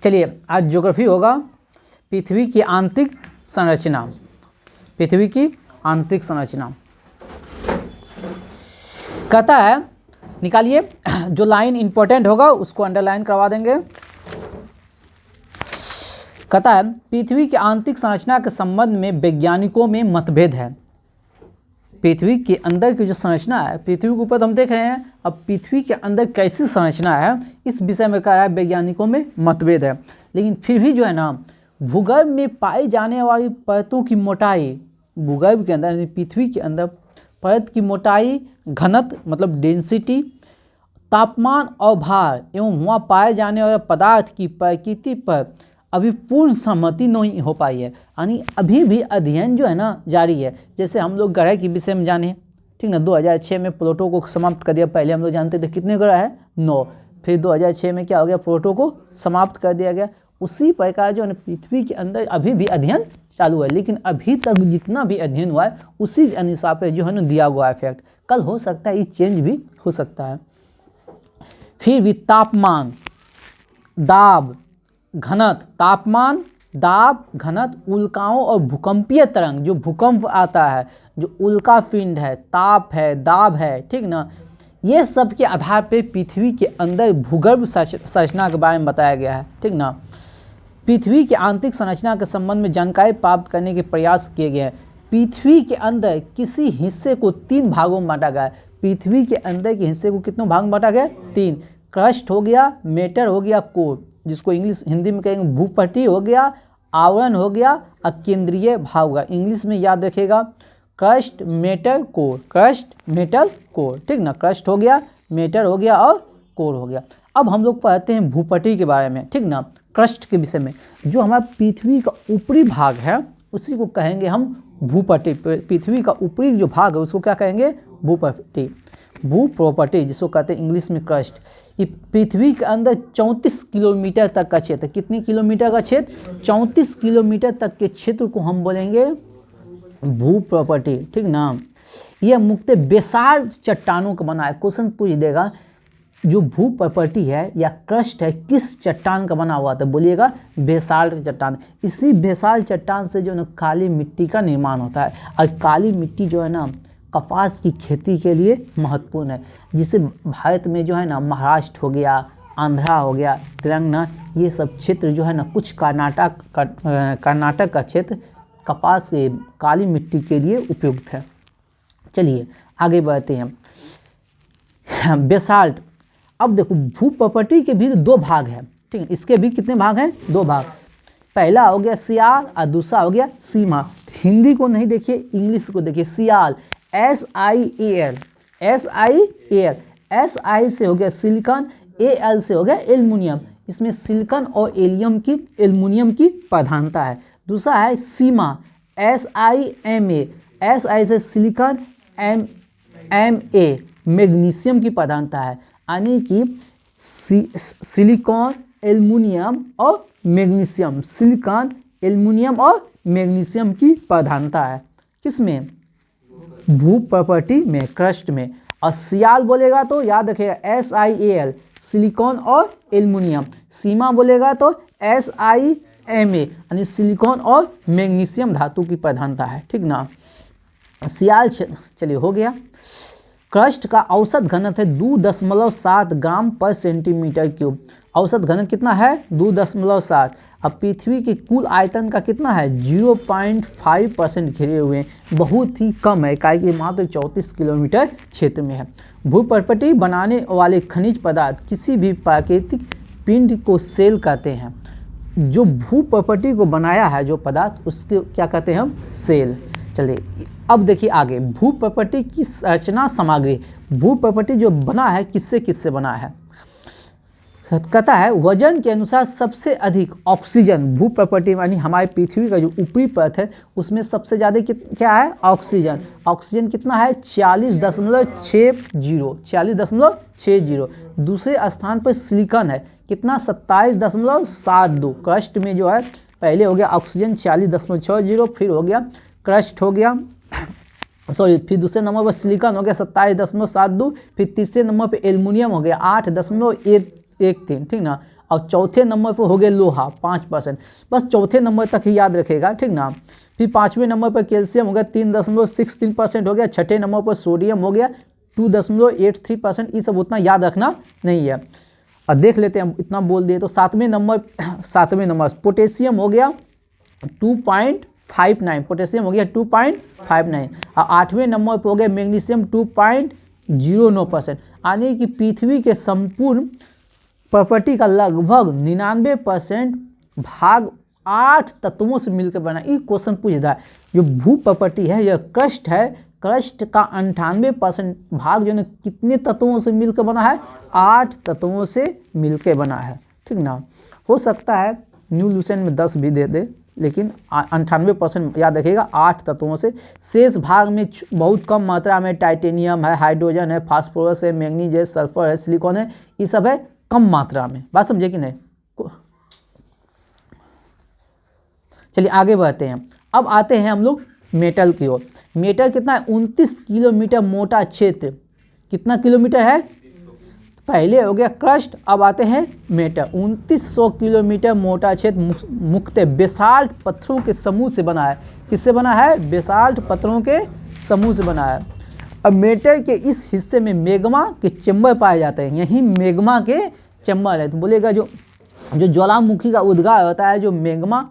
चलिए आज ज्योग्राफी होगा पृथ्वी की आंतरिक संरचना। पृथ्वी की आंतरिक संरचना कहता है, निकालिए, जो लाइन इंपॉर्टेंट होगा उसको अंडरलाइन करवा देंगे। कहता है पृथ्वी की आंतरिक संरचना के संबंध में वैज्ञानिकों में मतभेद है। पृथ्वी के अंदर की जो संरचना है, पृथ्वी के ऊपर तो हम देख रहे हैं, अब पृथ्वी के अंदर कैसी संरचना है इस विषय में कह रहा है वैज्ञानिकों में मतभेद है। लेकिन फिर भी जो है ना, भूगर्भ में पाई जाने वाली परतों की मोटाई, भूगर्भ के अंदर पृथ्वी के अंदर परत की मोटाई, घनत्व मतलब डेंसिटी, तापमान और भार एवं वहाँ पाए जाने वाले पदार्थ की प्रकृति पर अभी पूर्ण सहमति नहीं हो पाई है। यानी अभी भी अध्ययन जो है ना जारी है। जैसे हम लोग ग्रह के विषय में जाने, ठीक ना, 2006 में प्लूटो को समाप्त कर दिया। पहले हम लोग जानते थे कितने ग्रह है, 9। फिर 2006 में क्या हो गया, प्लूटो को समाप्त कर दिया गया। उसी प्रकार जो है पृथ्वी के अंदर अभी भी अध्ययन चालू है, लेकिन अभी तक जितना भी अध्ययन हुआ है उसी के अनुसार पे जो है ना दिया हुआ इफेक्ट। कल हो सकता है ये चेंज भी हो सकता है। फिर भी तापमान, दाब, घनत्व, तापमान, दाब, घनत्व, उल्काओं और भूकंपीय तरंग, जो भूकंप आता है, जो उल्का पिंड है, ताप है, दाब है, ठीक ना, ये सब के आधार पे पृथ्वी के अंदर भूगर्भ संरचना के बारे में बताया गया है, ठीक ना। पृथ्वी की आंतरिक संरचना के संबंध में जानकारी प्राप्त करने के प्रयास किए गए हैं। पृथ्वी के अंदर किसी हिस्से को 3 भागों में बांटा गया है। पृथ्वी के अंदर के हिस्से को कितनों भाग में बांटा गया, 3। क्रस्ट हो गया, मेटर हो गया, कोर, जिसको इंग्लिश हिंदी में कहेंगे भूपटल हो गया, आवरण हो गया और केंद्रीय भाग होगा। इंग्लिश में याद रखेगा crust, mantle, core, crust, mantle, core, ठीक ना। क्रस्ट हो गया, मेटर हो गया और कोर हो गया। अब हम लोग पढ़ते हैं भूपटल के बारे में, ठीक ना, क्रस्ट के विषय में। जो हमारा पृथ्वी का ऊपरी भाग है उसी को कहेंगे हम भूपटल। पृथ्वी का ऊपरी जो भाग है उसको क्या कहेंगे, भूपटल, भूप्रॉपर्टी जिसको कहते हैं इंग्लिश में क्रस्ट। ये पृथ्वी के अंदर 34 किलोमीटर तक का क्षेत्र, कितने किलोमीटर का क्षेत्र, 34 किलोमीटर तक के क्षेत्र को हम बोलेंगे भूप्रॉपर्टी, ठीक ना। यह मुख्यतः बेसाल्ट चट्टानों का बना है। क्वेश्चन पूछ देगा जो भूप्रॉपर्टी है या क्रस्ट है किस चट्टान का बना हुआ था, बोलिएगा बेसाल्ट चट्टान। इसी बेसाल्ट चट्टान से जो है ना काली मिट्टी का निर्माण होता है। और काली मिट्टी जो है ना कपास की खेती के लिए महत्वपूर्ण है, जिसे भारत में जो है ना महाराष्ट्र हो गया, आंध्रा हो गया, तेलंगाना, ये सब क्षेत्र जो है ना, कुछ कर्नाटक का क्षेत्र कपास के काली मिट्टी के लिए उपयुक्त है। चलिए आगे बढ़ते हैं। बेसाल्ट, अब देखो भूप्रॉपर्टी के भी 2 भाग हैं, ठीक है। इसके भी कितने भाग हैं, 2 भाग। पहला हो गया सियाल और दूसरा हो गया सीमा। हिंदी को नहीं देखिए, इंग्लिश को देखिए। सियाल, SIAL, SIAL, SI से हो गया सिलिकॉन, AL से हो गया एल्युमिनियम। इसमें सिलिकॉन और एल्युमिनियम की प्रधानता है। दूसरा है सीमा, SIMA, SI से सिलिकॉन, MA मैग्नीशियम की प्रधानता है। यानी कि सिलिकॉन, एल्युमिनियम और मैग्नीशियम, सिलिकॉन, एल्युमिनियम और मैग्नीशियम की प्रधानता है। किसमें, भूप्रॉपर्टी में, क्रस्ट में। और सियाल बोलेगा तो याद रखिएगा SIAL, सिलिकॉन और एल्युमिनियम। सीमा बोलेगा तो SIMA यानी सिलिकॉन और मैग्नीशियम धातु की प्रधानता है, ठीक ना। सियाल चलिए हो गया। क्रस्ट का औसत घनत्व है 2.7 ग्राम पर सेंटीमीटर क्यूब। औसत घनत्व कितना है, 2.7। अब पृथ्वी के कुल आयतन का कितना है, 0.5% घिरे हुए हैं, बहुत ही कम है, क्योंकि मात्र 34 किलोमीटर क्षेत्र में है। भूप्रॉपर्टी बनाने वाले खनिज पदार्थ किसी भी प्राकृतिक पिंड को सेल कहते हैं। जो भूप्रॉपर्टी को बनाया है जो पदार्थ, उसके क्या कहते हैं हम, सेल। चलिए अब देखिए आगे, भूप्रॉपर्टी की रचना सामग्री। भूप्रॉपर्टी जो बना है किससे किससे बना है, कहता है वजन के अनुसार सबसे अधिक ऑक्सीजन भूप्रॉपर्टी यानी हमारे पृथ्वी का जो ऊपरी परत है उसमें सबसे ज़्यादा क्या है, ऑक्सीजन। ऑक्सीजन कितना है, 40.60। दूसरे स्थान पर सिलिकॉन है, कितना, 27.72। क्रस्ट में जो है पहले हो गया ऑक्सीजन 40.60, फिर हो गया क्रस्ट हो गया, सॉरी, फिर दूसरे नंबर पर सिलिकॉन हो गया 27.72, फिर तीसरे नंबर पे एल्युमिनियम हो गया 8.13, ठीक ना। और चौथे नंबर पर हो गया लोहा 5%। बस चौथे नंबर तक ही याद रखेगा, ठीक ना। फिर पाँचवें नंबर पर कैल्शियम हो गया 3.63% हो गया। छठे नंबर पर सोडियम हो गया 2.83%। ये सब उतना याद रखना नहीं है। और देख लेते हैं, हम इतना बोल दिए तो सातवें नंबर पोटेशियम हो गया 2.59, पोटेशियम हो गया 2.59। और आठवें नंबर पर हो गया मैग्नीशियम 2.09%। यानी कि पृथ्वी के संपूर्ण प्रॉपर्टी का लगभग 99% भाग 8 तत्वों से मिलकर बना। ये क्वेश्चन पूछता है, जो भू प्रॉपर्टी है, यह क्रस्ट है, क्रस्ट का 98% भाग जो है कितने तत्वों से मिलकर बना है? 8 तत्वों से मिलकर बना है, ठीक ना। हो सकता है न्यू लूसेंट में 10 भी दे दे, लेकिन 98% याद रखिएगा 8 तत्वों से। शेष भाग में बहुत कम मात्रा में टाइटेनियम है, हाइड्रोजन है, फास्फोरस है, मैंगनीज है, सल्फर है, सिलिकॉन है, ये सब है कम मात्रा में। बात समझे कि नहीं? चलिए आगे बढ़ते हैं। अब आते हैं हम लोग मेटल की ओर। मेटल कितना है? 29 किलोमीटर मोटा क्षेत्र। कितना किलोमीटर है? पहले हो गया क्रस्ट, अब आते हैं मेटल। 2900 किलोमीटर मोटा क्षेत्र मुख्यतः बेसाल्ट पत्थरों के समूह से बना है। किससे बना है? बेसाल्ट पत्थरों के समूह से बना है। अब मेटल के इस हिस्से में मैग्मा के चैम्बर पाए जाते हैं। यही मैग्मा के चैम्बर है। तो बोलेगा जो ज्वालामुखी का उद्गार होता है, जो मैग्मा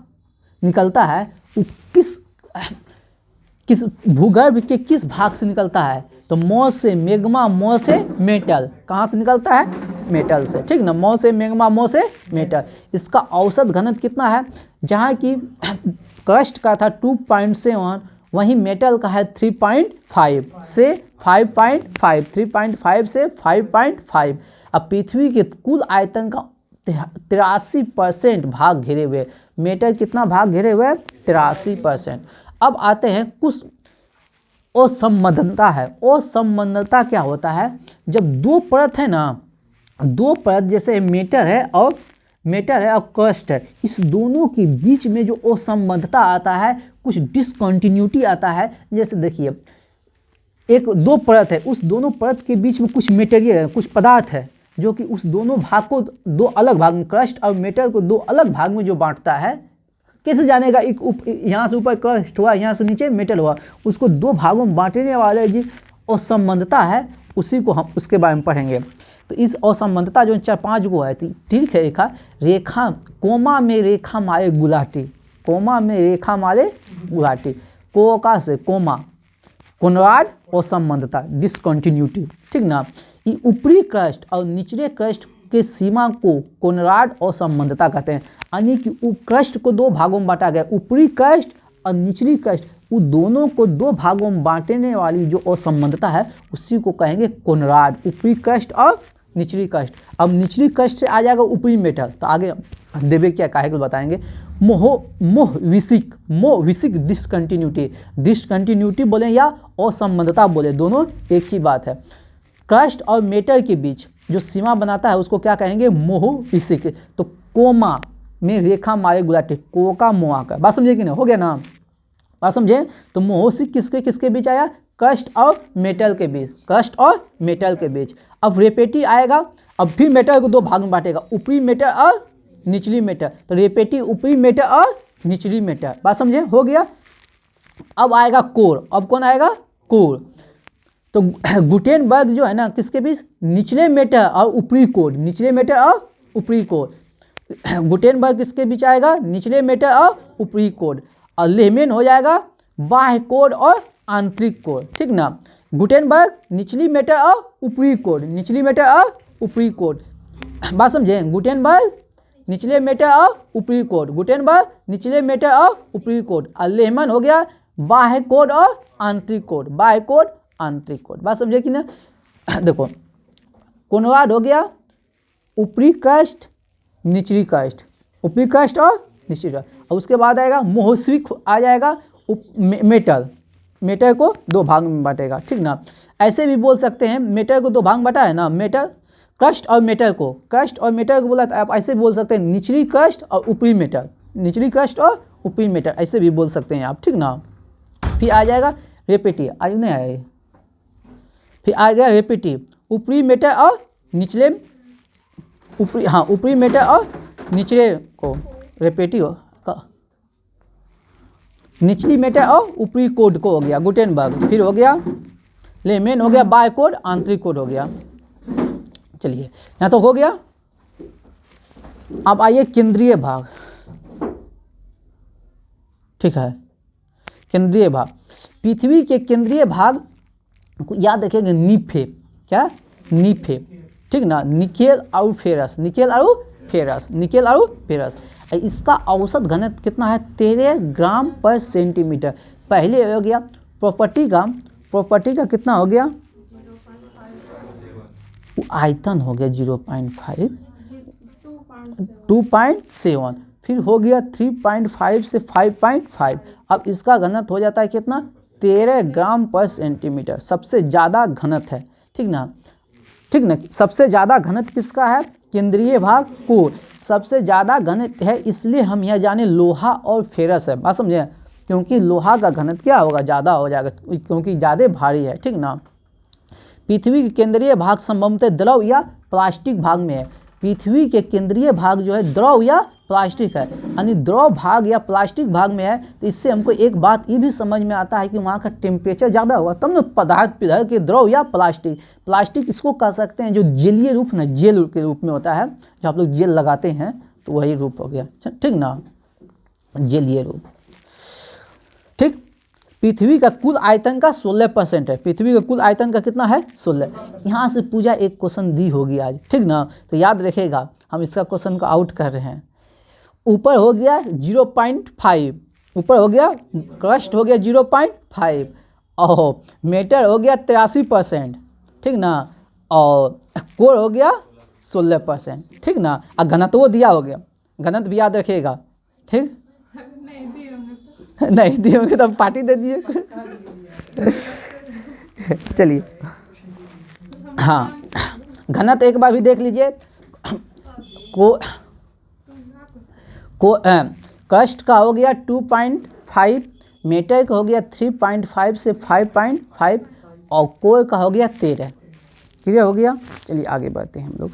निकलता है, वो किस भूगर्भ के किस भाग से निकलता है? तो मौ से मैग्मा, मौ से मेटल। कहाँ से निकलता है? मेटल से, ठीक ना। मौ से मैग्मा, मौ से मेटल। इसका औसत घनत्व कितना है? जहाँ की क्रस्ट का था 2.7, वहीं मेटल का है 3.5 से 5.5, 3.5 से 5.5। अब पृथ्वी के कुल आयतन का 83% भाग घिरे हुए। मेटल कितना भाग घिरे हुए? 83%। अब आते हैं कुछ असंबद्धता है। असंबद्धता क्या होता है? जब दो परत है ना, दो परत जैसे मेटल है और क्रस्ट है, इस दोनों के बीच में जो असंबद्धता आता है, कुछ डिसकंटिन्यूटी आता है। जैसे देखिए, एक दो परत है, उस दोनों परत के बीच में कुछ मटेरियल है, कुछ पदार्थ है, जो कि उस दोनों भाग को दो अलग भाग में, क्रस्ट और मेटल को दो अलग भाग में जो बांटता है। कैसे जानेगा? यहाँ से ऊपर क्रस्ट हुआ, यहाँ से नीचे मेटल हुआ, उसको दो भागों में बांटने वाले जी असंबद्धता है, उसी को हम उसके बारे में पढ़ेंगे। तो इस असंबद्धता जो 4-5 गो है, ठीक है। रेखा कोमा में रेखा मारे गुलाटी, कोमा में रेखा मारे गुलाटी, कोका से कोमा, कोनराड असंबद्धता, डिसकंटिन्यूटी, ठीक ना। ये ऊपरी क्रस्ट और निचले क्रस्ट के सीमा को कोनराड असंबद्धता कहते हैं। यानी कि क्रस्ट को दो भागों में बांटा गया, ऊपरी क्रस्ट और निचली क्रस्ट, उन दोनों को दो भागों में बांटने वाली जो असंबद्धता है, उसी को कहेंगे कोनराड। ऊपरी क्रस्ट और निचली क्रस्ट। अब निचली क्रस्ट से आ जाएगा ऊपरी मेटल, तो आगे देवे क्या काहे को बताएंगे। मोहविसिक डिसकंटिन्यूटी बोले या असंबद्धता बोले, दोनों एक ही बात है। क्रस्ट और मेटल के बीच जो सीमा बनाता है उसको क्या कहेंगे? मोहविसिक। तो कोमा में रेखा मारे गुलाटी, कोका मोआ का। बात समझे कि नहीं? हो गया ना? बात समझे? तो मोहविसिक किसके बीच आया? क्रस्ट और मेटल के बीच, क्रस्ट और मेटल के बीच। अब रेपेटी आएगा, अब फिर मेटल को दो भाग में बांटेगा, ऊपरी मेटल और निचली मेटल। तो रेपेटी ऊपरी मेटल और निचली मेटल। बात समझे? हो गया। अब आएगा कोर। अब कौन आएगा? कोर। तो गुटेनबर्ग जो है ना, किसके बीच? निचले मेटल और ऊपरी कोर, निचले मेटल और ऊपरी कोर। गुटेनबर्ग किसके बीच आएगा? निचले मेटल और ऊपरी कोर। और लेहमैन हो जाएगा बाह्य कोर और आंतरिक कोर, ठीक ना। गुटेनबर्ग निचली मेटल और ऊपरी कोर, निचली मेटल और ऊपरी कोर। बात समझे? गुटेनबर्ग निचले मेटल और ऊपरी कोर, गुटेनबर्ग निचले मेटल और ऊपरी कोर। और लेहमैन हो गया बाह्य कोर और आंतरिक कोर, बाह्य कोर, आंतरिक कोर। बात समझे कि ना? देखो, कोनराड हो गया ऊपरी क्रस्ट, निचली क्रस्ट, ऊपरी क्रस्ट और निचली क्रस्ट। और उसके बाद आएगा मोहविसिक, आ जाएगा मेटल को दो भाग में बांटेगा, ठीक ना। ऐसे भी बोल सकते हैं, मेटल को दो भाग में बांटा है ना, मेटल क्रस्ट और मेटल को, क्रस्ट और मेटल को बोला, तो आप ऐसे बोल सकते हैं निचली क्रस्ट और ऊपरी मेटल, निचली क्रस्ट और ऊपरी मेटल, ऐसे भी बोल सकते हैं आप, ठीक ना। फिर आ जाएगा रेपेटी, आयु नहीं आए। फिर आ गया रेपेटी, ऊपरी मेटल और निचले ऊपरी, हाँ ऊपरी मैटर और निचले को रेपेटिव निचली मैटर और ऊपरी कोड को हो गया गुटेनबर्ग, फिर हो गया लेमेन, हो गया बाय कोड, आंतरिक कोड हो गया। चलिए यहाँ तो हो गया। अब आइए केंद्रीय भाग, ठीक है, केंद्रीय भाग। पृथ्वी के केंद्रीय भाग याद रखिएगा नीफे, क्या नीफे, ठीक ना, निकेल और फेरस, निकेल और फेरस, निकेल और फेरस। इसका औसत घनत्व कितना है 13 ग्राम पर सेंटीमीटर। पहले हो गया प्रॉपर्टी का कितना हो गया, आयतन हो गया 0.5, 2.7, फिर हो गया 3.5 से 5.5। अब इसका घनत्व हो जाता है कितना 13 ग्राम पर सेंटीमीटर, सबसे ज़्यादा घनत्व है, ठीक ना, ठीक ना। सबसे ज़्यादा घनत्व किसका है, केंद्रीय भाग को सबसे ज़्यादा घनत्व है, इसलिए हम यह जाने लोहा और फेरस है, बात समझे, क्योंकि लोहा का घनत्व क्या होगा, ज़्यादा हो जाएगा क्योंकि ज़्यादा भारी है, ठीक ना। पृथ्वी के केंद्रीय भाग संभवतः द्रव या प्लास्टिक भाग में है। पृथ्वी के केंद्रीय भाग जो है द्रव या प्लास्टिक है, यानी द्रव भाग या प्लास्टिक भाग में है। तो इससे हमको एक बात ये भी समझ में आता है कि वहाँ का टेम्परेचर ज़्यादा होगा, तब ना पदार्थ पिघल के द्रव या प्लास्टिक इसको कह सकते हैं जो जेलीय रूप ना, जेल के रूप में होता है, जो आप लोग जेल लगाते हैं तो वही रूप हो गया, ठीक ना, जेलीय रूप, ठीक। पृथ्वी का कुल आयतन का 16% है, पृथ्वी का कुल आयतन का कितना है 16। यहाँ से पूजा एक क्वेश्चन दी होगी आज, ठीक ना, तो याद रखेगा हम इसका क्वेश्चन को आउट कर रहे हैं। ऊपर हो गया 0.5, ऊपर हो गया क्रस्ट हो गया 0.5 और मेटर हो गया 83%, ठीक ना, और कोर हो गया 16%, ठीक ना, और घनत्व दिया हो गया, घनत्व भी याद रखिएगा, ठीक। नहीं दिए होंगे तो पार्टी दे दिए। चलिए हाँ, घनत्व एक बार भी देख लीजिए, क्रस्ट का हो गया 2.5, मेटर का हो गया 3.5 से 5.5 और कोर का हो गया 13। क्लियर हो गया। चलिए आगे बढ़ते हैं हम लोग।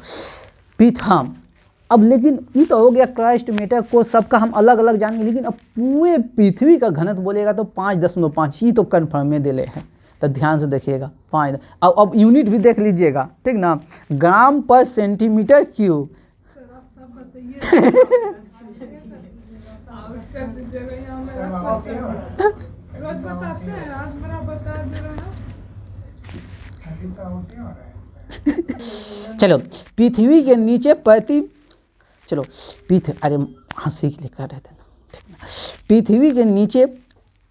हाँ अब लेकिन ये तो हो गया क्रस्ट मेटर को सबका हम अलग अलग जानेंगे, लेकिन अब पूरे पृथ्वी का घनत्व बोलेगा तो 5.5 ही तो कन्फर्म में दिले हैं, तो ध्यान से देखिएगा 5। अब यूनिट भी देख लीजिएगा, ठीक ना, ग्राम पर सेंटीमीटर क्यूब। चलो पृथ्वी के नीचे चलो अरे हाँ सीख लिखा रहते ना, ठीक ना। पृथ्वी के नीचे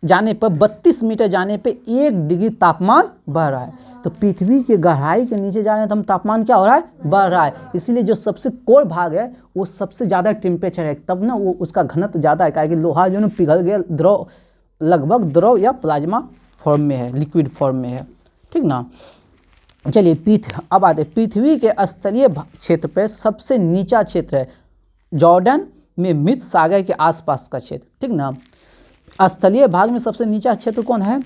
जाने पर 32 मीटर जाने पे 1 डिग्री तापमान बढ़ रहा है, तो पृथ्वी के गहराई के नीचे जाने तो हम तापमान क्या हो रहा है, बढ़ रहा है। इसीलिए जो सबसे कोर भाग है वो सबसे ज़्यादा टेम्परेचर है, तब ना वो उसका घनत्व ज़्यादा है, क्योंकि लोहा जो ना पिघल गया द्रव, लगभग द्रव या प्लाज्मा फॉर्म में है, लिक्विड फॉर्म में है, ठीक ना। चलिए अब आते पृथ्वी के स्थलीय क्षेत्र पर सबसे नीचा क्षेत्र है जॉर्डन में मृत सागर के आसपास का क्षेत्र, ठीक ना। स्थलीय भाग में सबसे नीचा क्षेत्र कौन है,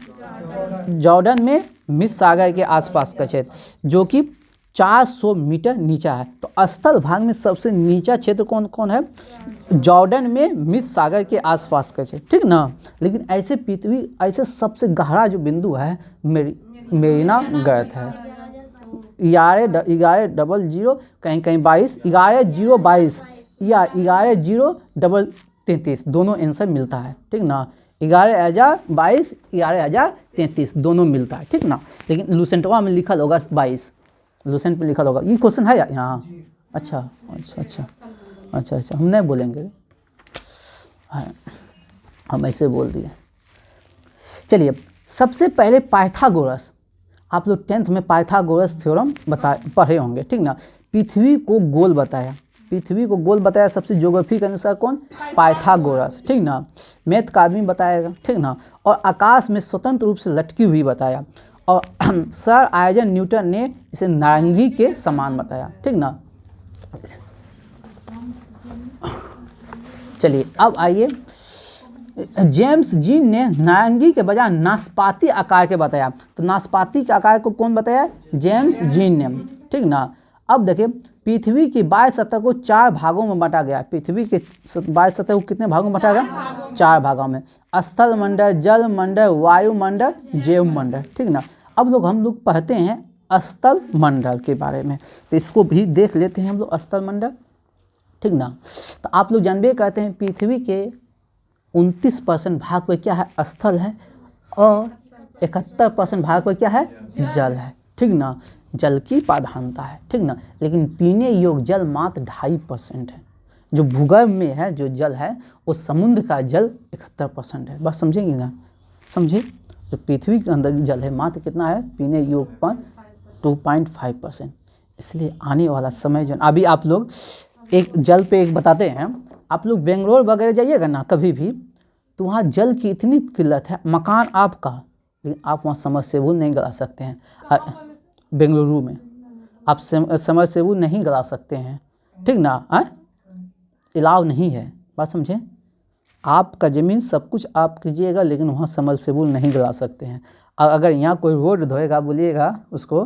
जॉर्डन में मृत सागर के आसपास का क्षेत्र, जो कि 400 मीटर नीचा है। तो स्थल भाग में सबसे नीचा क्षेत्र कौन कौन है, जॉर्डन में मृत सागर के आसपास का क्षेत्र, ठीक ना। लेकिन ऐसे पृथ्वी ऐसे सबसे गहरा जो बिंदु है मेरिना गर्त है, 1100 कहीं कहीं 22, 11,022 या 11,033 दोनों आंसर मिलता है, ठीक ना। 11,022 11,033 दोनों मिलता है, ठीक ना। लेकिन लूसेंटवा में लिखा होगा 22, लूसेंट में लिखा होगा। ये क्वेश्चन है यहाँ, अच्छा हम नहीं बोलेंगे, हम ऐसे बोल दिए। चलिए सबसे पहले पाइथागोरस, आप लोग 10th में पाइथागोरस थ्योरम पढ़े होंगे, ठीक ना। पृथ्वी को गोल बताया सबसे ज्योग्राफी के अनुसार कौन, पाइथागोरस, ठीक ना। मैथ का आदमी बताएगा, ठीक ना। और आकाश में स्वतंत्र रूप से लटकी हुई बताया, और सर आइजैक न्यूटन ने इसे नारंगी के समान बताया, ठीक ना। चलिए अब आइए, जेम्स जीन ने नारंगी के बजाय नाशपाती आकार के बताया, तो नाशपाती के आकार को कौन बताया, जेम्स जीन ने, ठीक ना। अब देखिए पृथ्वी की वायु सतह को 4 भागों में बांटा गया। पृथ्वी के वायु सतह को कितने भागों में बांटा गया? 4 भागों में। स्थल मंडल, जल मंडल, वायुमंडल, जैव मंडल, ठीक ना। अब हम लोग पढ़ते हैं स्थल मंडल के बारे में, तो इसको भी देख लेते हैं हम लोग स्थल मंडल, ठीक ना। तो आप लोग जानबे कहते हैं पृथ्वी के 29% भाग पर क्या है? स्थल है, और 71% भाग पर क्या है? जल है, ठीक ना। जल की प्राधान्यता है, ठीक ना। लेकिन पीने योग्य जल मात्र 2.5% है। जो भूगर्भ में है जो जल है वो समुद्र का जल 71% है। बात समझेंगे ना? समझे? जो पृथ्वी के अंदर जल है मात्र कितना है? पीने योग्य पर 2.5%। इसलिए आने वाला समय जो अभी आप लोग एक जल पे एक बताते हैं, आप लोग बेंगलोर वगैरह जाइएगा ना कभी भी, तो वहाँ जल की इतनी किल्लत है, मकान आपका, लेकिन आप वहाँ समरसेबुल नहीं गड़ा सकते हैं। बेंगलुरु में आप समरसेबुल नहीं गड़ा सकते हैं, ठीक ना, अलाउ नहीं है। बात समझे? आपका ज़मीन सब कुछ आप कीजिएगा, लेकिन वहाँ समरसेबुल नहीं गड़ा सकते हैं। अगर यहाँ कोई रोड धोएगा, बोलिएगा उसको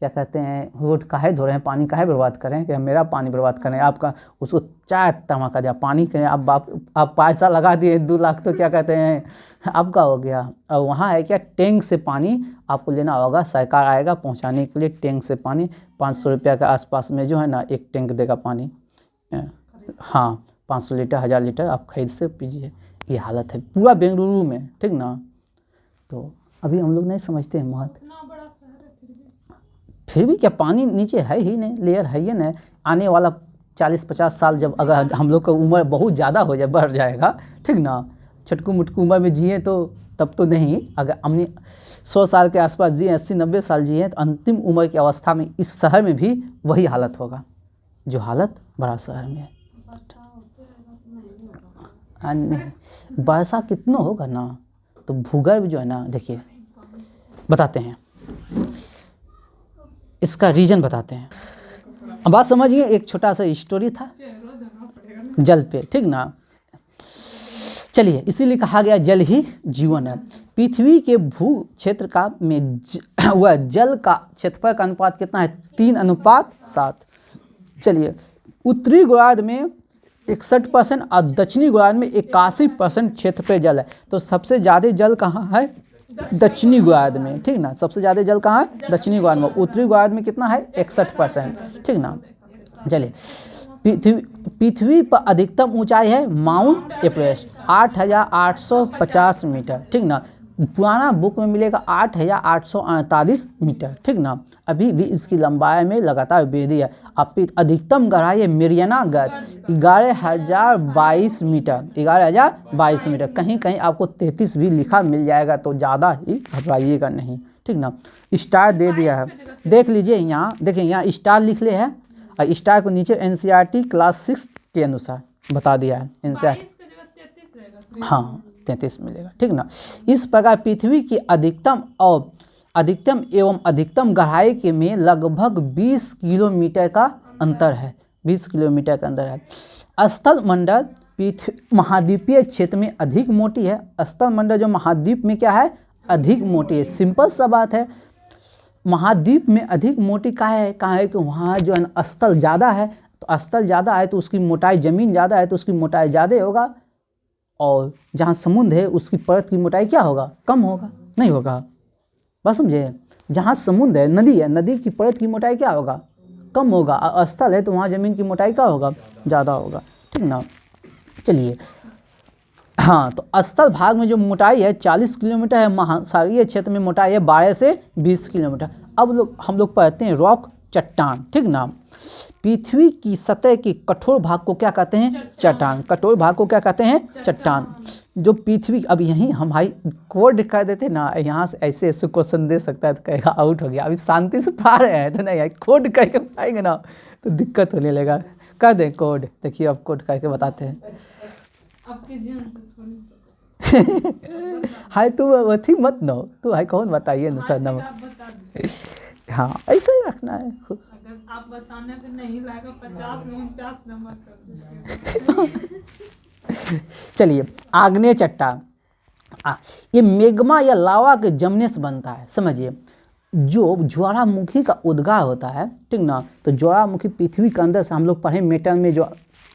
क्या कहते हैं, रोड काहे धो रहे हैं, पानी काहे बर्बाद करें, कि मेरा पानी बर्बाद करें आपका, उसको चाय तमाका दिया पानी करें, आप पैसा लगा दिए 2 लाख, तो क्या कहते हैं आपका हो गया। और वहाँ है क्या, टैंक से पानी आपको लेना होगा, सरकार आएगा पहुँचाने के लिए टैंक से पानी, 500 रुपया के आसपास में जो है ना एक टैंक देगा पानी। हाँ, 500 लीटर 1000 लीटर आप खरीद से पीजिए। ये हालत है पूरा बेंगलुरु में, ठीक ना। तो अभी हम लोग नहीं समझते हैं महत्व, फिर भी क्या पानी नीचे है ही नहीं, लेयर है ही नहीं। आने वाला 40-50 साल जब अगर हम लोग का उम्र बहुत ज़्यादा हो जाए, बढ़ जाएगा, ठीक ना, छटकू मुटकू उम्र में जिए तो तब तो नहीं, अगर हमने 100 साल के आसपास जिए, 80-90 साल जिए, तो अंतिम उम्र की अवस्था में इस शहर में भी वही हालत होगा जो हालत बड़ा शहर में है। नहीं, वर्षा कितना होगा ना, तो भूगर्भ जो है ना, देखिए बताते हैं इसका रीजन बताते हैं। अब बात समझिए, एक छोटा सा स्टोरी था जल पे, ठीक ना। चलिए, इसीलिए कहा गया जल ही जीवन है। पृथ्वी के भू क्षेत्र का में वह जल का क्षेत्रफल का अनुपात कितना है? 3:7। चलिए, उत्तरी गोलार्ध में 61% और दक्षिणी गोलार्ध में 81% क्षेत्र पे जल है। तो सबसे ज़्यादा जल कहाँ है? दक्षिणी गोलार्ध में, ठीक ना। सबसे ज़्यादा जल कहाँ है? दक्षिणी गोलार्ध में। उत्तरी गोलार्ध में कितना है? 61%, ठीक ना। चलिए, पृथ्वी पर अधिकतम ऊंचाई है माउंट एवरेस्ट 8,850 मीटर, ठीक ना। पुराना बुक में मिलेगा 8,848 मीटर, ठीक ना। अभी भी इसकी लंबाई में लगातार वृद्धि है। अब अधिकतम गहराई है मेरियाना गर्त 11,022 मीटर, 11,022 मीटर। कहीं कहीं आपको 33 भी लिखा मिल जाएगा, तो ज़्यादा ही घबराइएगा नहीं, ठीक ना। स्टार दे दिया है, देख लीजिए यहाँ, देखिए यहाँ स्टार लिख ले है, और स्टार को नीचे NCERT क्लास 6 के अनुसार बता दिया है। NCERT हाँ 33 मिलेगा, ठीक ना। इस प्रकार पृथ्वी की अधिकतम एवं अधिकतम गहराई के में लगभग 20 किलोमीटर का अंतर है, 20 किलोमीटर का अंतर है। स्थल मंडल महाद्वीपीय क्षेत्र में अधिक मोटी है। स्थल मंडल जो महाद्वीप में क्या है? अधिक मोटी है। सिंपल सा बात है, महाद्वीप में अधिक मोटी काहे है? कहाँ है कि वहाँ जो है स्थल ज़्यादा है, तो स्थल ज़्यादा है तो उसकी मोटाई, ज़मीन ज़्यादा है तो उसकी मोटाई ज़्यादा होगा, और जहाँ समुद्र है उसकी परत की मोटाई क्या होगा? कम होगा, नहीं होगा। बस समझे? जहाँ समुद्र है, नदी है, नदी की परत की मोटाई क्या होगा? कम होगा। और स्थल है तो वहाँ ज़मीन की मोटाई क्या होगा? ज़्यादा होगा, ठीक ना। चलिए, हाँ, तो स्थल भाग में जो मोटाई है 40 किलोमीटर है, महासागरीय क्षेत्र में मोटाई है 12 से 20 किलोमीटर। अब हम लोग पढ़ते हैं रॉक, चट्टान, ठीक ना। पृथ्वी की सतह के कठोर भाग को क्या कहते हैं? चट्टान। कठोर भाग को क्या कहते हैं? चट्टान। जो पृथ्वी, अब यहीं हम भाई कोड कर देते ना, यहाँ से ऐसे ऐसे क्वेश्चन दे सकता है तो कहेगा आउट हो गया। अभी शांति से पढ़ा रहे हैं तो नहीं, कोड करके बताएंगे ना तो दिक्कत होने लगेगा। कर दें कोड, देखिए अब कोड करके बताते हैं। हाय तू अथी मत नो, तू हाय कौन बताइए ना सर नंबर। हाँ ऐसे ही रखना है खुद। अगर आप बताने पे नहीं लगा 50 में 49 नंबर कर। चलिए, आग्नेय चट्टान, ये मेग्मा या लावा के जमने से बनता है। समझिए, जो ज्वालामुखी का उद्गार होता है, ठीक ना, तो ज्वालामुखी पृथ्वी के अंदर से, हम लोग पढ़े मेटल में, जो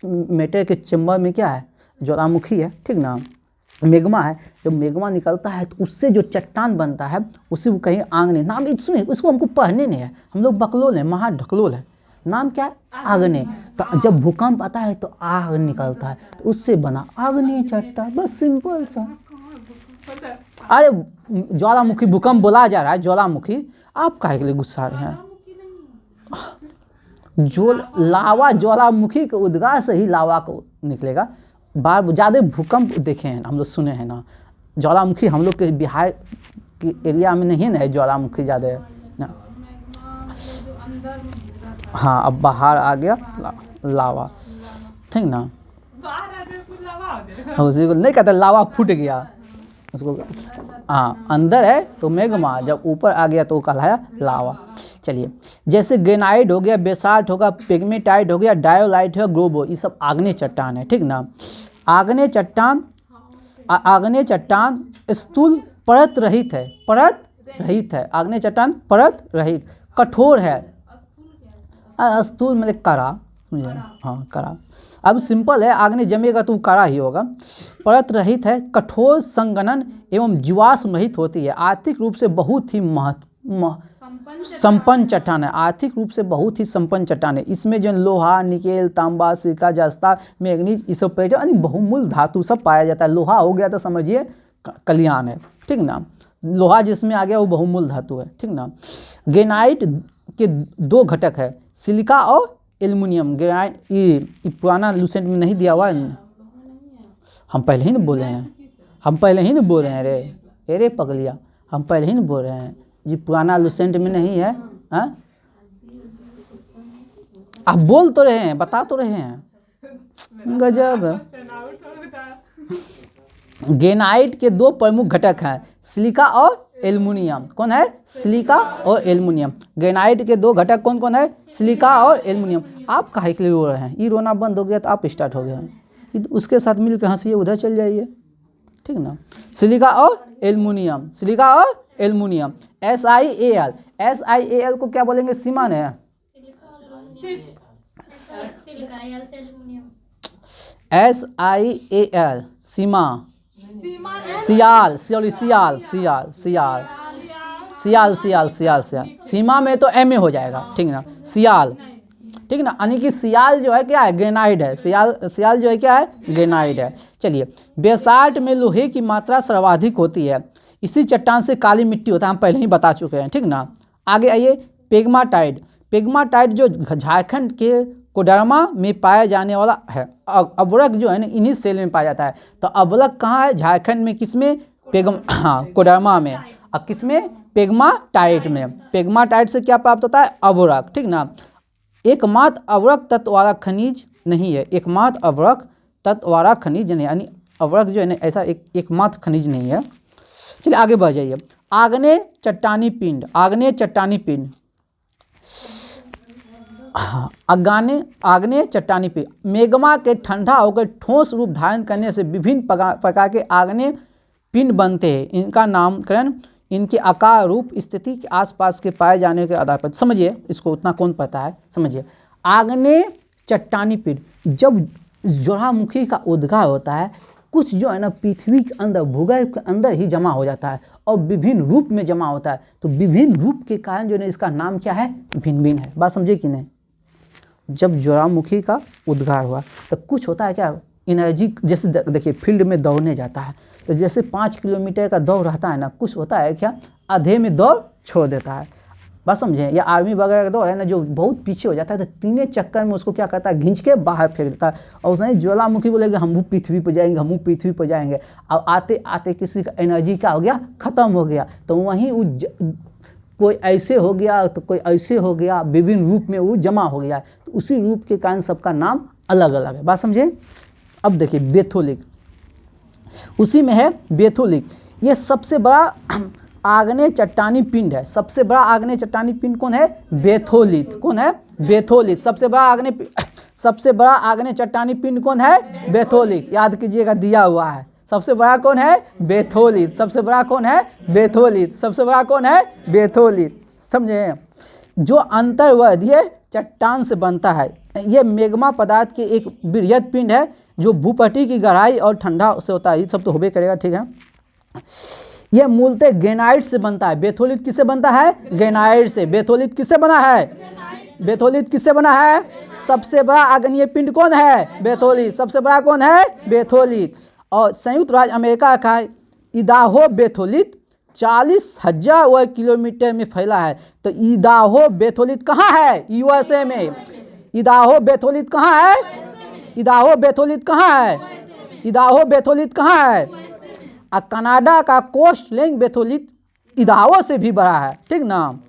मेटल के चेम्बर में क्या है, ज्वालामुखी है, ठीक ना, मेग्मा है। जब मेग्मा निकलता है तो उससे जो चट्टान बनता है उसी को कहीं आग्नेय, नाम सुने, उसको हमको पढ़ने नहीं है, हम लोग बकलोल है, महाढकलोल है, नाम क्या है, आग्नेय। तो जब भूकंप आता है तो आग निकलता है, तो उससे बना आग्नेय चट्टान, बस सिंपल सा। अरे ज्वालामुखी भूकंप बोला जा रहा है, ज्वालामुखी, आप काहे के लिए गुस्सा रहे हैं? जो लावा, ज्वालामुखी के उद्गार से ही लावा को निकलेगा। बार ज़्यादा भूकंप देखे हैं हम लोग, सुने हैं ना, ज्वालामुखी हम लोग के बिहार के एरिया में नहीं है ना ज्वालामुखी ज़्यादा ना। हाँ, अब बाहर आ गया लावा, ठीक ना, उसी को नहीं कहते लावा फूट गया उसको। हाँ, अंदर है तो मेग्मा, जब ऊपर आ गया तो कहलाया लावा। चलिए, जैसे ग्रेनाइट हो गया, बेसाल्ट होगा, पिग्मेटाइट हो गया, डायोलाइट है, ग्रोबो, ये सब आग्नेय चट्टान है, ठीक ना। आग्नेय चट्टान, आग्नेय चट्टान स्थूल परत रहित है, परत रहित है, आग्नेय चट्टान परत रहित, कठोर है। स्थूल मतलब कड़ा, समझे? हाँ, कड़ा। अब सिंपल है, आग्नेय जमेगा तो कड़ा ही होगा। परत रहित है, कठोर संघनन एवं जीवाश्म रहित होती है, आर्थिक रूप से बहुत ही संपन्न चट्टान है, आर्थिक रूप से बहुत ही संपन्न चट्टान है। इसमें जो लोहा, निकेल, तांबा, सिरका, जस्ता, मैग्नीज, ये सब यानी बहुमूल्य धातु सब पाया जाता है। लोहा हो गया तो समझिए कल्याण है, ठीक ना, लोहा जिसमें आ गया वो बहुमूल्य धातु है, ठीक ना। ग्रेनाइट के दो घटक है, सिलिका और एल्युमिनियम। ग्रेनाइट ये पुराना लूसेंट में नहीं दिया हुआ है, हम पहले ही ना बोले हैं, हम पहले ही ना बोल रहे हैं रे, अरे पगलिया, हम पहले ही ना बोल रहे हैं जी, पुराना लूसेंट में नहीं है। हाँ, आप बोल तो रहे हैं, बता तो रहे हैं, गजब है। ग्रेनाइट के दो प्रमुख घटक हैं, सिलिका और एल्युमिनियम। कौन है? सिलिका और एल्युमिनियम। ग्रेनाइट के दो घटक कौन कौन है? सिलिका और एल्युमिनियम। आप काहे के लिए रो रहे हैं? ये रोना बंद हो गया तो आप स्टार्ट हो गए हैं, उसके साथ मिलकर हंसिए, उधर चल जाइए, ठीक ना। सिलिका और एल्युमिनियम, सिलिका और एल्युमिनियम, SiAl। SiAl को क्या बोलेंगे? सीमा ने SiAl, सीमा, सियाल, सॉरी सियाल, सियाल, सियाल, सियाल, सियाल, सियाल, सियाल, सीमा में तो M हो जाएगा, ठीक ना, सियाल, ठीक ना, यानी कि सियाल जो है क्या है? ग्रेनाइट है। सियाल, सियाल जो है क्या है? ग्रेनाइट है। चलिए, बेसाल्ट में लोहे की मात्रा सर्वाधिक होती है, इसी चट्टान से काली मिट्टी होता है, हम पहले ही बता चुके हैं, ठीक ना। आगे आइए, पेग्माटाइट। पेग्माटाइट जो झारखंड के कोडरमा में पाया जाने वाला है, अवरक जो है ना इन्हीं सेल में पाया जाता है। तो अवरक कहाँ है? झारखंड में, किसमें? हाँ, कोडरमा में। और किसमें? पेग्माटाइट में। पेग्माटाइट से क्या प्राप्त होता है? अवरक, ठीक ना। एकमात्र अवरक तत्व वाला खनिज नहीं है, एकमात्र अवरक तत्व वाला खनिज नहीं, यानी अवरक जो है ना ऐसा एकमात्र खनिज नहीं है। चलिए आगे बढ़ जाइए। आग्नेय चट्टानी पिंड, आग्नेय चट्टानी पिंड, हाँ, आग्नेय चट्टानी पिंड मेग्मा के ठंडा होकर ठोस रूप धारण करने से विभिन्न प्रकार के आग्नेय पिंड बनते हैं। इनका नामकरण इनके आकार, रूप, स्थिति के आसपास के पाए जाने के आधार पर। समझिए इसको, उतना कौन पता है, समझिए। आग्नेय चट्टानी पिंड, जब ज्वालामुखी का उद्गार होता है, कुछ जो है ना पृथ्वी के अंदर, भूगर्भ के अंदर ही जमा हो जाता है और विभिन्न रूप में जमा होता है। तो विभिन्न रूप के कारण जो है इसका नाम क्या है? भिन्न भिन्न है। बात समझे कि नहीं? जब ज्वालामुखी का उद्गार हुआ तो कुछ होता है क्या? एनर्जी, जैसे देखिए फील्ड में दौड़ने जाता है तो जैसे 5 किलोमीटर का दौड़ रहता है ना, कुछ होता है क्या? आधे में दौड़ छोड़ देता है। बस समझे? या आर्मी वगैरह का दौड़ है ना, जो बहुत पीछे हो जाता है तो 3 चक्कर में उसको क्या करता है? खींच के बाहर फेंक देता है। और उसने ज्वालामुखी बोलेगा हम पृथ्वी पर जाएंगे, हम पृथ्वी पर जाएंगे। अब आते आते किसी का एनर्जी क्या हो गया? ख़त्म हो गया। तो वहीं कोई ऐसे हो गया तो कोई ऐसे हो गया, विभिन्न रूप में वो जमा हो गया। तो उसी रूप के कारण सबका नाम अलग अलग है। बात समझे? अब देखिए बेथोलिक, उसी में है बेथोलिक। ये सबसे बड़ा आग्नेय चट्टानी पिंड है। सबसे बड़ा आग्नेय चट्टानी पिंड कौन है? बेथोलित। कौन है? बेथोलित। सबसे बड़ा आग्नेय चट्टानी पिंड कौन है? बेथोलिक। याद कीजिएगा, दिया हुआ है। सबसे बड़ा कौन है? बेथोलित। सबसे बड़ा कौन है? बेथोलित। सबसे बड़ा कौन है? बेथोलित। समझे? जो अंतर्वर्धीय चट्टान से बनता है। ये मैग्मा पदार्थ के एक बृहद पिंड है जो भूपटल की गहराई और ठंडा से होता है। ये सब तो होबे करेगा, ठीक है। ये मूलतः ग्रेनाइट से बनता है। बेथोलिट किससे बनता है? ग्रेनाइट से। बेथोलिट किससे बना है? बेथोलिट किससे बना है? सबसे बड़ा आग्नेय पिंड कौन है? बेथोलिट। सबसे बड़ा कौन है? बेथोलिट। और संयुक्त राज्य अमेरिका का इदाहो बेथोलिट 40,000 वर्ग किलोमीटर में फैला है। तो इदाहो बेथोलिट कहाँ है? यूएसए में। इदाहो बेथोलिट कहाँ है? इदाहो बेथोलिट कहाँ है? इदाहो बेथोलिट कहाँ है? और कनाडा का कोस्ट रेंज बेथोलिट इदाहो से भी बड़ा है, ठीक ना।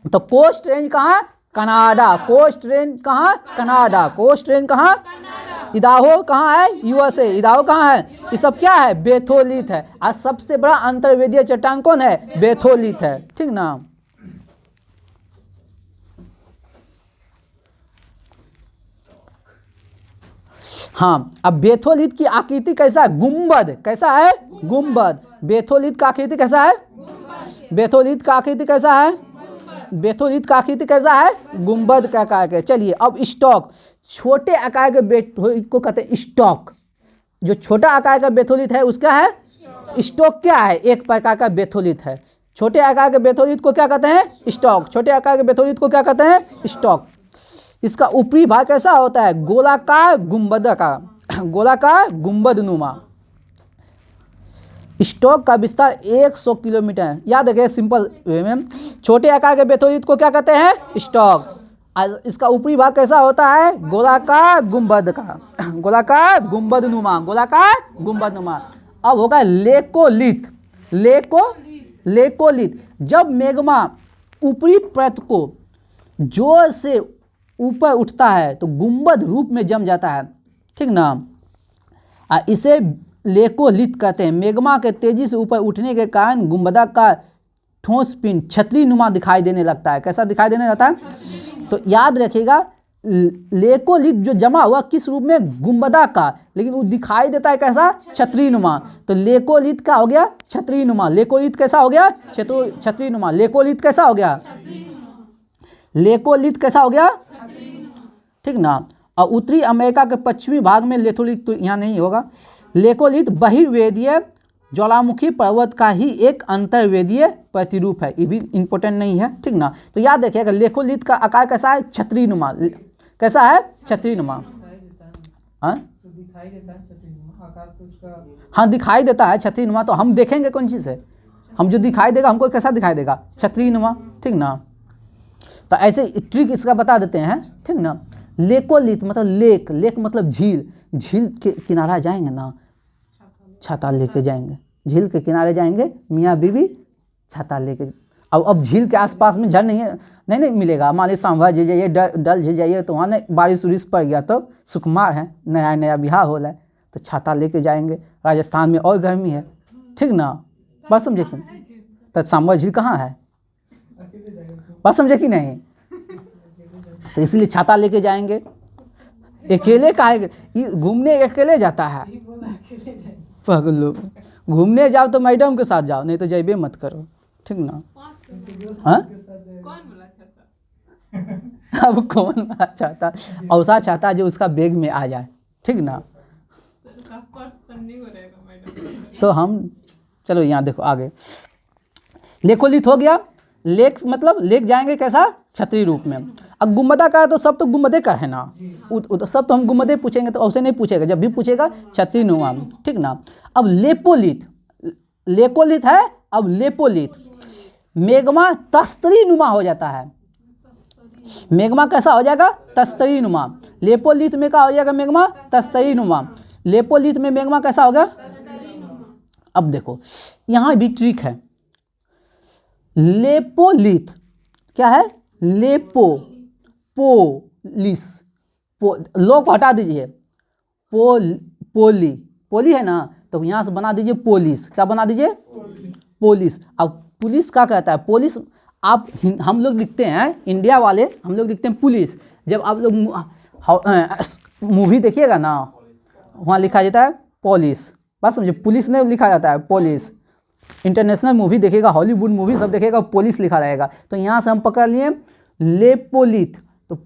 तो कोस्ट रेंज कहाँ? कनाडा। कोस्ट रेंज कहाँ? कनाडा। कोस्ट रेंज कहाँ? इदाहो कहाँ है? यूएसए। इदाहो कहाँ है? ये सब क्या है? बेथोलिट है। और सबसे बड़ा अंतर्वेदीय चट्टान कौन है? बेथोलिट है, ठीक ना। हाँ, अब बेथोलिट की आकृति कैसा है? गुंबद। कैसा है? गुंबद। बेथोलिट का आकृति कैसा है? बेथोलिट का आकृति कैसा है? बेथोलिट का आकृति कैसा है? गुंबद का आकार के। चलिए अब स्टॉक। छोटे आकार के बेथोलिट को कहते हैं स्टॉक। जो छोटा आकार का बेथोलिट है उसका है स्टॉक। क्या है? एक प्रकार का बेथोलिट है। छोटे आकार के बेथोलिट को क्या कहते हैं? स्टॉक। छोटे आकार के बेथोलिट को क्या कहते हैं? स्टॉक। इसका ऊपरी भाग कैसा होता है? गोलाकार गुंबद का, गोलाकार गुंबद नुमा। स्टॉक का विस्तार 100 किलोमीटर है। याद रखिए सिंपल वे में। छोटे आकार के बेथोलिट को क्या कहते हैं? स्टॉक। इसका ऊपरी भाग कैसा होता है? गोलाकार गुंबद का, गोलाकार गुंबद नुमा, गोलाकार गुंबद नुमा। अब होगा लेकोलिथ। लेकोलिथ। जब मैग्मा ऊपरी परत को जोर से ऊपर उठता है तो गुंबद रूप में जम जाता है, ठीक ना। इसे लेकोलिथ कहते हैं। मैग्मा के तेजी से ऊपर उठने के कारण गुंबदा का ठोस पिंड छतरी नुमा दिखाई देने लगता है। कैसा दिखाई देने लगता है? तो याद रखिएगा लेकोलिथ जो जमा हुआ किस रूप में? गुंबदा का, लेकिन वो दिखाई देता है कैसा? छतरी नुमा। तो लेकोलिथ का हो गया छतरी नुमा। लेकोलिथ कैसा हो गया? छतरी नुमा। लेकोलिथ कैसा हो गया? लेकोलिथ कैसा हो गया? ठीक ना। और उत्तरी अमेरिका के पश्चिमी भाग में लेथोलिथ तो यहाँ नहीं होगा। लेकोलिथ बहिर्वेदीय ज्वालामुखी पर्वत का ही एक अंतर्वेदीय प्रतिरूप है। ये भी इंपॉर्टेंट नहीं है, ठीक ना। तो याद रखिएगा लेकोलिथ का आकार कैसा है? छतरी नुमा। कैसा है? छतरी नुमा। हाँ, हाँ दिखाई देता है छतरी नुमा। तो हम देखेंगे कौन चीज़ है? हम जो दिखाई देगा हमको कैसा दिखाई देगा? छतरी नुमा, ठीक ना। तो ऐसे ट्रिक इसका बता देते हैं, ठीक ना। लेकोलिथ मतलब लेक, लेक मतलब झील। झील के किनारा जाएंगे ना, छाता लेके जाएंगे। झील के किनारे जाएंगे, मियाँ बीवी छाता लेके। अब झील के आसपास में झड़ नहीं मिलेगा। मान लीजिए सांभर झील जाइए, डल झील जाइए, तो वहाँ नहीं बारिश उरिश पड़ गया तो सुकुमार है, नया नया बिहार हो रहा है, तो छाता लेके जाएंगे। राजस्थान में और गर्मी है, ठीक ना। बात समझे कि? तो सांभर झील कहाँ है? बात समझे कि नहीं? तो इसलिए छाता लेके जाएंगे। अकेले काहे? घूमने अकेले जाता है लोग। घूमने जाओ तो मैडम के साथ जाओ, नहीं तो जाइबे मत करो, ठीक ना। हाँ, अब कौन चाहता? ऐसा चाहता जो उसका बैग में आ जाए, ठीक ना। तो हम चलो यहाँ देखो आगे। लेकोलिथ हो गया। लेक मतलब लेक जाएंगे कैसा? छतरी रूप में। अब गुंबदा का तो सब तो गुंबदे का है ना, सब तो हम गुंबदे पूछेंगे तो उसे नहीं पूछेगा। जब भी पूछेगा छतरी नुमा, ठीक ना। अब लेपोलिथ, लेकोलिथ है। अब लेपोलिथ मैग्मा तस्तरी नुमा हो जाता है। मैग्मा कैसा हो जाएगा? तस्तरी नुमा। लेपोलिथ में क्या हो जाएगा? मैग्मा तस्तरी नुमा। लेपोलिथ में मैग्मा कैसा होगा? अब देखो यहाँ भी ट्रिक है। लेपोलिथ क्या है? लेपो पोलिस, लो को हटा दीजिए। पोली है ना, तो यहाँ से बना दीजिए पोलिस। क्या बना दीजिए? पोलिस। अब पुलिस क्या कहता है? पुलिस आप हम लोग लिखते हैं, इंडिया वाले हम लोग लिखते हैं पुलिस। जब आप लोग मूवी देखिएगा ना, वहाँ लिखा जाता है पुलिस। बात समझिए, पुलिस नहीं लिखा जाता है पुलिस। इंटरनेशनल मूवी देखेगा, हॉलीवुड मूवी सब देखेगा, पुलिस लिखा रहेगा। तो यहाँ से हम पकड़ लिए लेपोलिथ, तो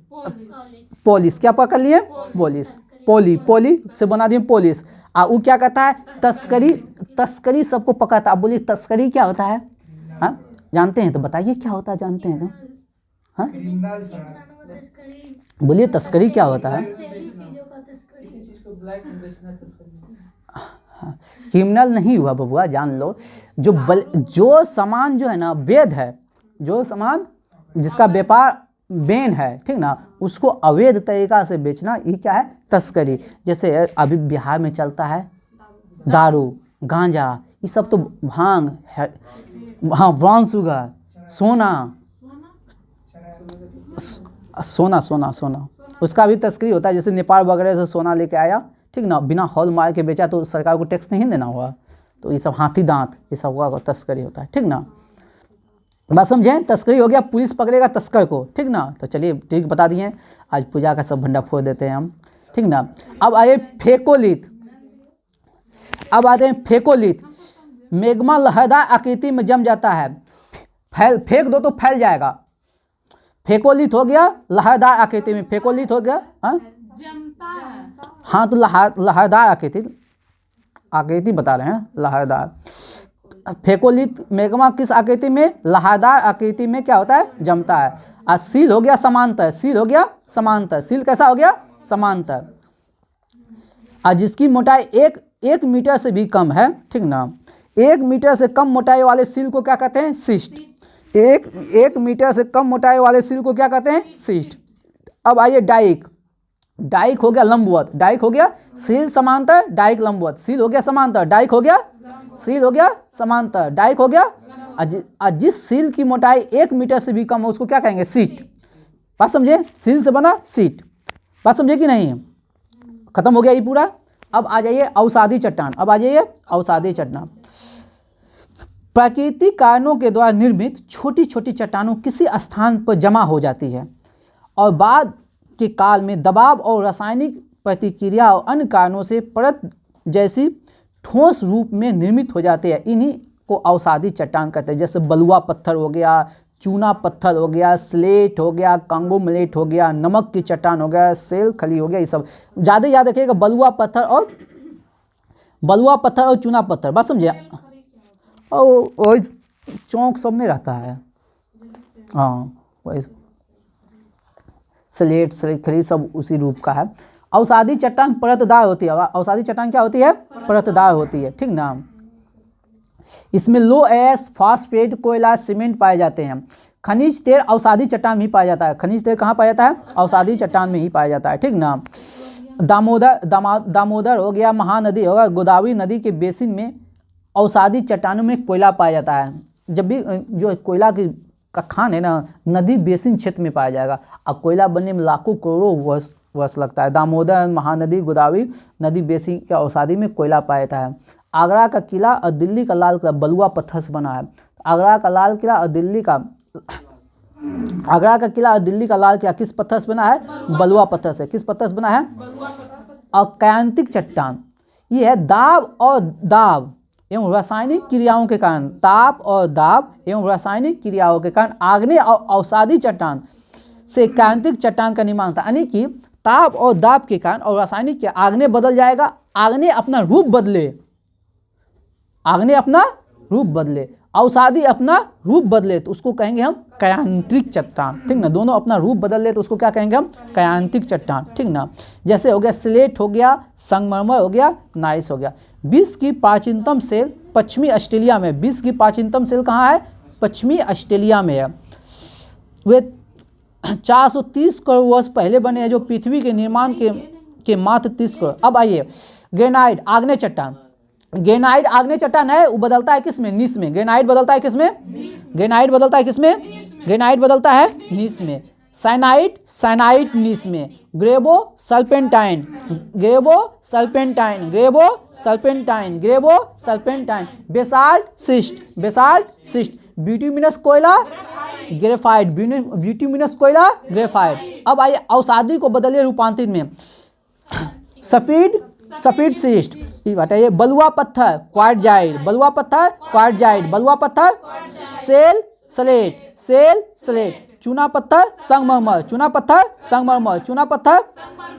पोलिस क्या पकड़ लिए? पुलिस। पोली से बना दिए पुलिस। वो क्या कहता है? तस्करी। तस्करी सबको पकड़ता है। आप बोलिए तस्करी क्या होता है? हाँ जानते हैं तो बताइए क्या होता है, जानते हैं तो? हाँ बोलिए तस्करी क्या होता है? क्रिमिनल नहीं हुआ बबुआ, जान लो। जो सामान जो है ना वैध है, जो सामान जिसका व्यापार बेन है, ठीक ना, उसको अवैध तरीका से बेचना, ये क्या है? तस्करी। जैसे अभी बिहार में चलता है दारू, गांजा, ये सब तो भांग है, हाँ ब्राउन शुगर, सोना उसका भी तस्करी होता है। जैसे नेपाल वगैरह से सोना लेके आया, ठीक ना, बिना हॉल मार के बेचा तो सरकार को टैक्स नहीं देना हुआ, तो ये सब हाथी दांत, ये सब का तस्करी होता है, ठीक ना। बात समझें? तस्करी हो गया, पुलिस पकड़ेगा तस्कर को, ठीक ना। तो चलिए ठीक बता दिए, आज पूजा का सब भंडा फोड़ देते हैं हम, ठीक ना। अब आए फेकोलिथ। अब आते हैं फेकोलिथ। मैग्मा लहरदार आकृति में जम जाता है, फेंक दो तो फैल जाएगा। फेकोलिथ हो गया लहरदार आकृति में, फेकोलिथ हो गया हाँ तो लहरदार आकृति बता रहे हैं, लहरदार। फेकोलिथ मैग्मा किस आकृति में? लहरदार आकृति में क्या होता है? जमता है। और सील हो गया समांतर, सील हो गया समांतर। सील कैसा हो गया? समांतर। और जिसकी मोटाई एक मीटर से भी कम है, ठीक ना, 1 मीटर से कम मोटाई वाले सील को क्या कहते हैं? शिष्ट। एक मीटर से कम मोटाई वाले सील को क्या कहते हैं? शिष्ट। अब आइए डाइक। डाइक हो गया लंबवत, डाइक हो गया सील समांतर, डाइक लंबवत। सील हो गया समांतर, डाइक हो गया, सील हो गया समांतर, डाइक हो गया। जिस सील की मोटाई 1 मीटर से भी कम हो उसको क्या कहेंगे? सीट। बात समझे? सील से बना सीट। बात समझे कि नहीं? खत्म हो गया ये पूरा। अब आ जाइए अवसादी चट्टान। अब आ जाइए अवसादी चट्टान। प्राकृतिक कारणों के द्वारा निर्मित छोटी छोटी चट्टानों किसी स्थान पर जमा हो जाती है और बाद के काल में दबाव और रासायनिक प्रतिक्रिया और अन्य कारणों से परत जैसी ठोस रूप में निर्मित हो जाते हैं। इन्हीं को अवसादी चट्टान कहते हैं। जैसे बलुआ पत्थर हो गया, चूना पत्थर हो गया, स्लेट हो गया, कांगोमलेट हो गया, नमक की चट्टान हो गया, सेल खली हो गया, ये सब ज़्यादा याद रखिएगा। बलुआ पत्थर और चूना पत्थर। बात समझे? और चौक सब नहीं रहता है, हाँ वही स्लेट खली सब उसी रूप का है। अवसादी चट्टान परतदार होती है। अवसादी चट्टान क्या होती है? परतदार होती है, ठीक ना। इसमें लो एस, फास्फेट, कोयला, सीमेंट पाए जाते हैं। खनिज तेल अवसादी चट्टान में ही पाया जाता है। खनिज तेल कहाँ पाया जाता है? अवसादी चट्टान में ही पाया जाता है, ठीक ना। दामोदर हो गया, महानदी हो गया, गोदावरी नदी के बेसिन में अवसादी चट्टानों में कोयला पाया जाता है। जब भी जो कोयला का खान है ना, नदी बेसिन क्षेत्र में पाया जाएगा और कोयला बनने में लाखों करोड़ों वर्ष लगता है। दामोदर, महानदी, गोदावरी नदी बेसिन के अवसादी में कोयला पाया जाता है। आगरा का किला और दिल्ली का लाल किला बलुआ पत्थर से बना है। आगरा का लाल किला और दिल्ली का लाल किला किस पत्थर से बना है? बलुआ पत्थर से। किस पत्थर से बना है? और कायांतिक चट्टान ये है दाब एवं रासायनिक क्रियाओं के कारण, ताप और दाब एवं रासायनिक क्रियाओं के कारण आग्नेय और अवसादी चट्टान से कायांतिक चट्टान का निर्माण होता है। यानी कि ताप और दाब के कारण और रासायनिक के आग्नेय बदल जाएगा, आग्नेय अपना रूप बदले, अवसादी अपना रूप बदले तो उसको कहेंगे हम कायांतिक चट्टान, ठीक ना। दोनों अपना रूप बदल ले तो उसको क्या कहेंगे हम? कायांतिक चट्टान, ठीक ना। जैसे हो गया स्लेट हो गया, संगमरमर हो गया, नाइस हो गया। विश्व की प्राचीनतम सेल पश्चिमी ऑस्ट्रेलिया में। विश्व की प्राचीनतम सेल कहाँ है? पश्चिमी ऑस्ट्रेलिया में है। वे 430 करोड़ वर्ष पहले बने हैं, जो पृथ्वी के निर्माण के मात्र 30 करोड़। अब आइए ग्रेनाइट आग्नेय चट्टान। ग्रेनाइट आग्नेय चट्टान है, वो बदलता है किस में? नीस में। ग्रेनाइट बदलता है किस में? ग्रेनाइट बदलता है किस में? ग्रेनाइट बदलता है नीस में। साइनाइट नीस में। ग्रेबो सल्पेंटाइन, बेसाल्ट सिस्ट, बिटुमिनस कोयला, ग्रेफाइट। अब आइए अवसादी को बदलिए रूपांतरित में। सफीड सफेद सिस्ट। बताइए बलुआ पत्थर क्वार्टजाइट, बलुआ पत्थर क्वार्टजाइट, बलुआ पत्थर सेल स्लेट, सेल स्लेट। चूना पत्थर संगमरमर, चूना पत्थर संगमरमर, चूना पत्थर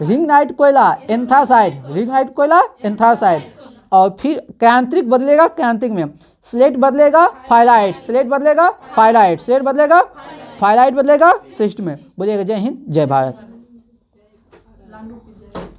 रिंगनाइट कोयला एंथ्रासाइट, रिंगनाइट कोयला एंथ्रासाइट। और फिर क्रांतिक बदलेगा, क्रांतिक में स्लेट बदलेगा फाइलाइट, स्लेट बदलेगा फाइलाइट, स्लेट बदलेगा फाइलाइट, बदलेगा सिस्ट में। बोलिएगा जय हिंद जय भारत।